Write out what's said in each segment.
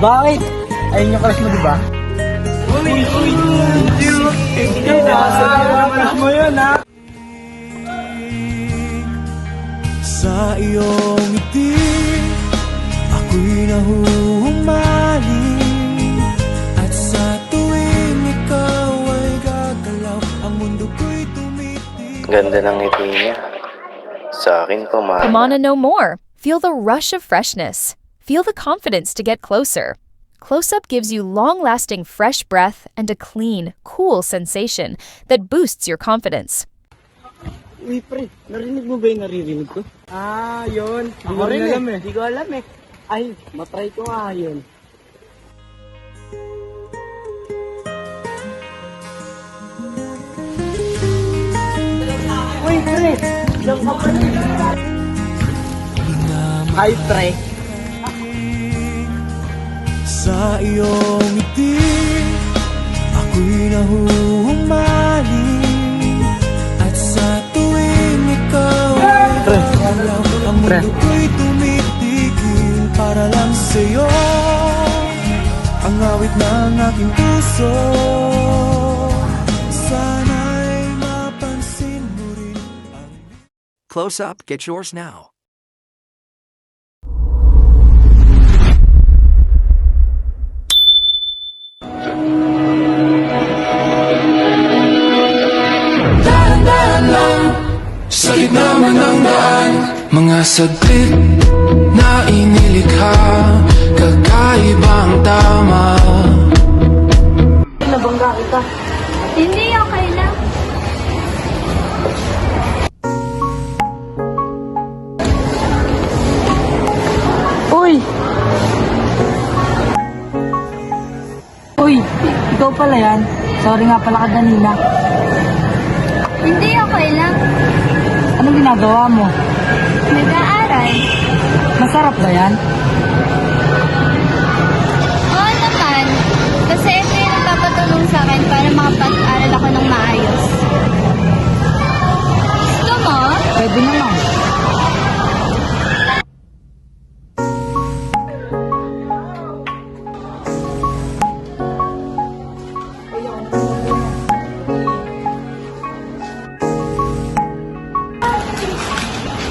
Bakit? Ayun yung crush mo, di ba? Uy! Ikaw na! Crush mo yun, ha? Sa iyong ngiti, ako'y nahuhumaling. At sa tuwing ikaw ay gagalaw, ang mundo ko'y tumitig. Ganda ng ngiti niya. Sa akin, kumain. Come on and know more. Feel the rush of freshness. Feel the confidence to get closer. Close-Up gives you long-lasting fresh breath and a clean, cool sensation that boosts your confidence. Uy, pre, narinig mo ba yung naririnig ko? Ah, yun. Ako rin alam eh. Hindi ko alam eh. Ay, matry ko nga yun. Uy, pre, lang ka pa rin. Hi, pre. Sa iyong ngiti, ako'y nahuhumaling. At sa tuwing ikaw ay gagalaw, ang mundo ko'y tumitigil para lang sa'yo. Ang awit ng aking puso, sana'y mapansin mo rin ang... Close-Up, get yours now. Sa gitna man ng daan, mga saglit na inilikha, kakaibang tama. Nabangga kita. Hindi, okay lang. Uy! Uy, ikaw pala yan. Sorry nga pala kanina. Hindi, okay lang. Anong ginagawa mo? Nag-aaral. Masarap ba yan? Oo naman. Kasi ito yung nagpapatulong sa akin para makapag-aral ako ng maayos. Gusto mo? Pwede naman.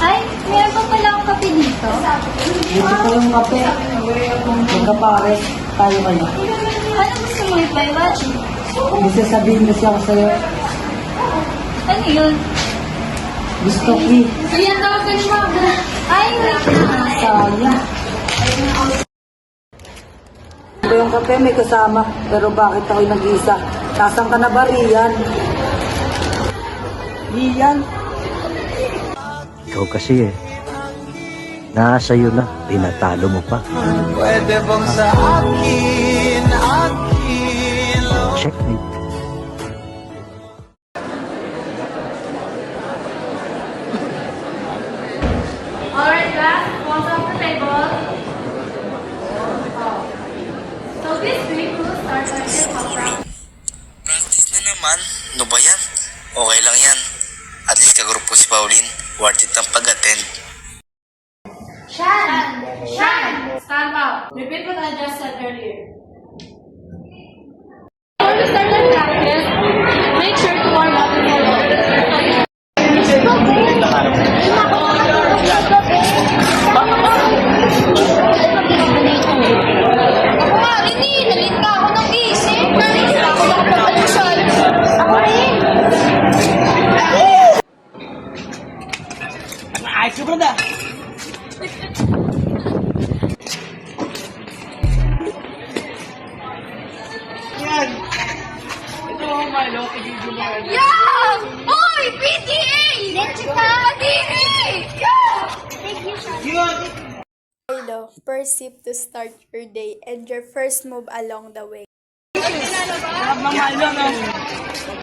Ay, meron pa pala akong kape dito. Dito ko yung kape. Magkapares. Tayo kayo. Ano gusto mo ipaiwan? Gusto sabihin kasi ako sa'yo. Ano yun? Gusto ki. Ayan, tawagan mo. Ay, wait lang. Sayang. Ito yung kape may kasama. Pero bakit ako'y nag-iisa? Nasaan ka na ba, Rian? Rian? Ikaw kasi nasa iyo na, tinatalo mo pa. Pwede bang sa akin? Checkmate. Alright, class. Walk off the table. So this week, we will start our hip-hop practice. Practice na naman. Ano ba yan? Okay lang yan. At least kagrupo si Pauline. Worth it ang pag-attend. Shan! Shan! Stand up. Repeat what I just said earlier. Before we start our practice, make sure to warm up with your Ayos ka, brada. Yan. Ito ang malo. Pagiging mo. Yeah! Oy! PTA! Let's go! Yeah! Hello, first sip to start your day and your first move along the way. Mamalo, no?